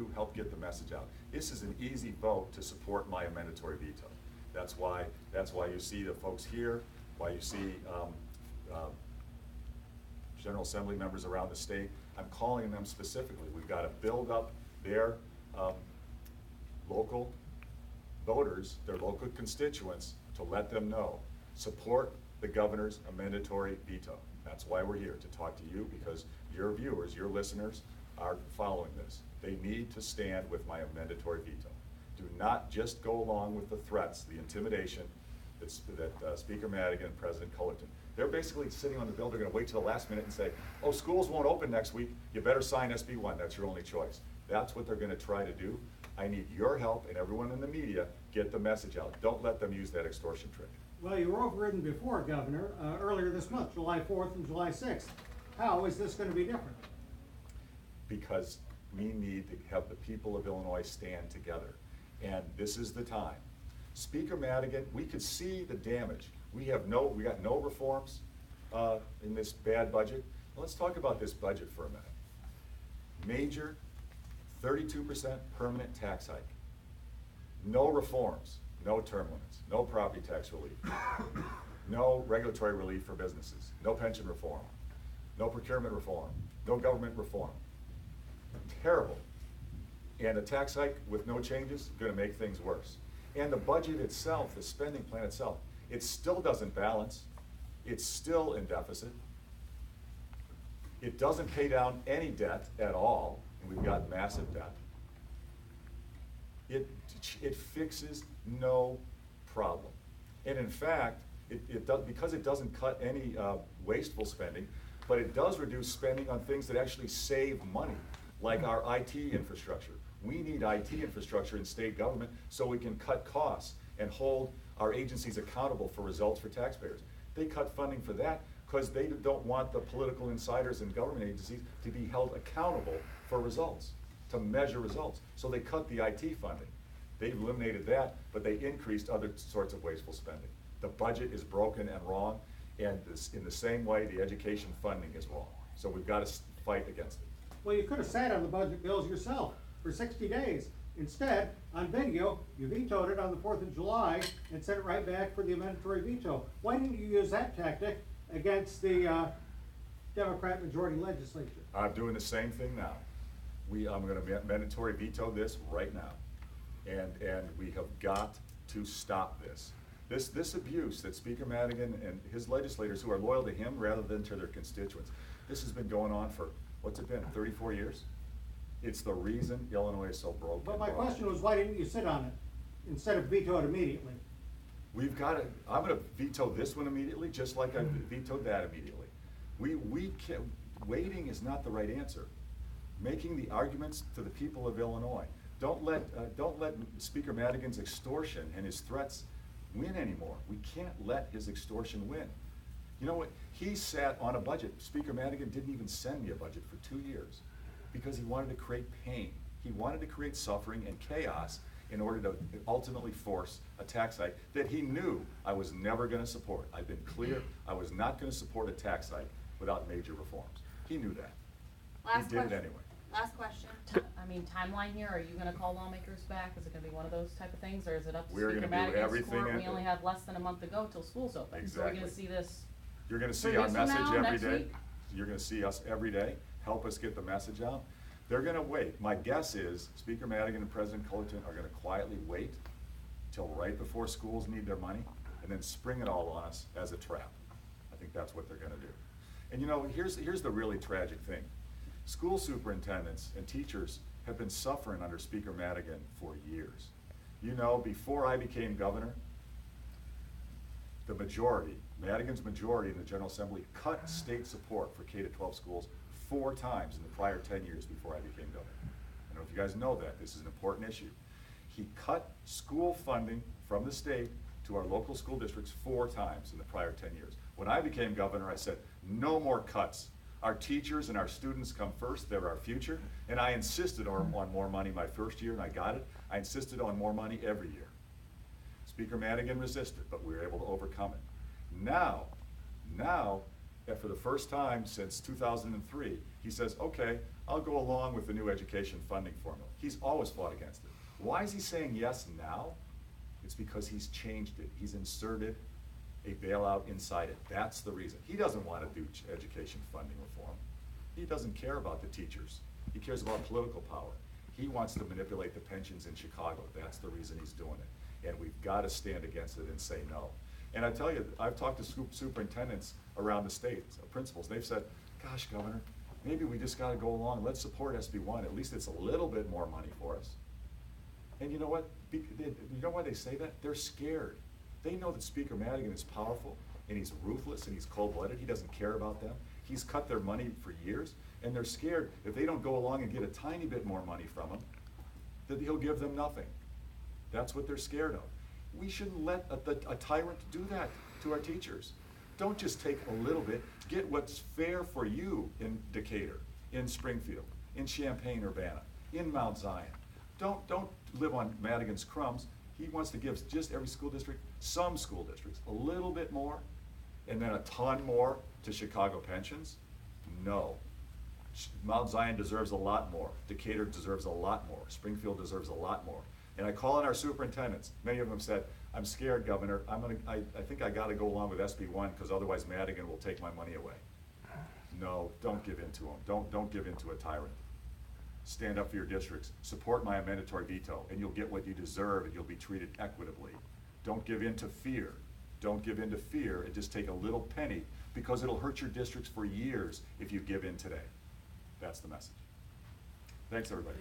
you help get the message out. This is an easy vote to support my amendatory veto. That's why you see the folks here, why you see General Assembly members around the state. I'm calling them specifically. We've got to build up their local voters, their local constituents, to let them know, support the governor's amendatory veto. That's why we're here, to talk to you, because your viewers, your listeners are following this. They need to stand with my amendatory veto. Do not just go along with the threats, the intimidation that Speaker Madigan and President Cullerton. They're basically sitting on the bill. They're going to wait till the last minute and say, oh, schools won't open next week. You better sign SB 1. That's your only choice. That's what they're going to try to do. I need your help, and everyone in the media, get the message out. Don't let them use that extortion trick. Well, you were overridden before, Governor, earlier this month, July 4th and July 6th. How is this going to be different? Because we need to have the people of Illinois stand together. And this is the time. Speaker Madigan, we could see the damage. We got no reforms in this bad budget. Let's talk about this budget for a minute. Major 32% permanent tax hike. No reforms, no term limits, no property tax relief, no regulatory relief for businesses, no pension reform, no procurement reform, no government reform. Terrible. And a tax hike with no changes is going to make things worse. And the budget itself, the spending plan itself, it still doesn't balance. It's still in deficit. It doesn't pay down any debt at all, and we've got massive debt. It fixes no problem. And in fact, because it doesn't cut any wasteful spending, but it does reduce spending on things that actually save money, like our IT infrastructure. We need IT infrastructure in state government so we can cut costs and hold our agencies accountable for results for taxpayers. They cut funding for that because they don't want the political insiders in government agencies to be held accountable for results, to measure results. So they cut the IT funding. They eliminated that, but they increased other sorts of wasteful spending. The budget is broken and wrong, and in the same way, the education funding is wrong. So we've got to fight against it. Well, you could have sat on the budget bills yourself for 60 days. Instead, on video, you vetoed it on the 4th of July and sent it right back for the amendatory veto. Why didn't you use that tactic against the Democrat majority legislature? I'm doing the same thing now. I'm going to mandatory veto this right now. And we have got to stop this. This abuse that Speaker Madigan and his legislators who are loyal to him rather than to their constituents, this has been going on for, what's it been, 34 years? It's the reason Illinois is so broken. But my question was, why didn't you sit on it instead of veto it immediately? We've got to, I'm going to veto this one immediately, just like I vetoed that immediately. We can't, waiting is not the right answer. Making the arguments to the people of Illinois. Don't let Speaker Madigan's extortion and his threats win anymore. We can't let his extortion win. You know what? He sat on a budget. Speaker Madigan didn't even send me a budget for 2 years because he wanted to create pain. He wanted to create suffering and chaos in order to ultimately force a tax hike that he knew I was never going to support. I've been clear, I was not going to support a tax hike without major reforms. He knew that. He did it anyway. Last question. I mean, timeline here, are you gonna call lawmakers back? Is it gonna be one of those type of things, or is it up to Speaker Madigan's court? We only have less than a month to go till school's open. Exactly. So we're gonna see this. You're gonna see our message every day. You're gonna see us every day. Help us get the message out. They're gonna wait. My guess is Speaker Madigan and President Cullerton are gonna quietly wait till right before schools need their money and then spring it all on us as a trap. I think that's what they're gonna do. And you know, here's the really tragic thing. School superintendents and teachers have been suffering under Speaker Madigan for years. You know, before I became governor, the majority, Madigan's majority in the General Assembly cut state support for K-12 schools 4 times in the prior 10 years before I became governor. I don't know if you guys know that. This is an important issue. He cut school funding from the state to our local school districts 4 times in the prior 10 years. When I became governor, I said, no more cuts. Our teachers and our students come first, they're our future, and I insisted on more money my first year, and I got it. I insisted on more money every year. Speaker Madigan resisted, but we were able to overcome it. Now, for the first time since 2003, he says, okay, I'll go along with the new education funding formula. He's always fought against it. Why is he saying yes now? It's because he's changed it. He's inserted a bailout inside it. That's the reason. He doesn't want to do education funding reform. He doesn't care about the teachers. He cares about political power. He wants to manipulate the pensions in Chicago. That's the reason he's doing it. And we've got to stand against it and say no. And I tell you, I've talked to superintendents around the state, principals. They've said, gosh, Governor, maybe we just got to go along. Let's support SB1. At least it's a little bit more money for us. And you know what? You know why they say that? They're scared. They know that Speaker Madigan is powerful, and he's ruthless, and he's cold-blooded. He doesn't care about them. He's cut their money for years, and they're scared if they don't go along and get a tiny bit more money from him, that he'll give them nothing. That's what they're scared of. We shouldn't let a tyrant do that to our teachers. Don't just take a little bit. Get what's fair for you in Decatur, in Springfield, in Champaign-Urbana, in Mount Zion. Don't live on Madigan's crumbs. He wants to give just every school district, some school districts, a little bit more, and then a ton more to Chicago pensions. No. Mount Zion deserves a lot more. Decatur deserves a lot more. Springfield deserves a lot more. And I call on our superintendents. Many of them said, I'm scared, Governor. I think I got to go along with SB1 because otherwise Madigan will take my money away. No, don't give in to him. Don't give in to a tyrant. Stand up for your districts. Support my amendatory veto, and you'll get what you deserve, and you'll be treated equitably. Don't give in to fear. Don't give in to fear and just take a little penny, because it'll hurt your districts for years if you give in today. That's the message. Thanks, everybody.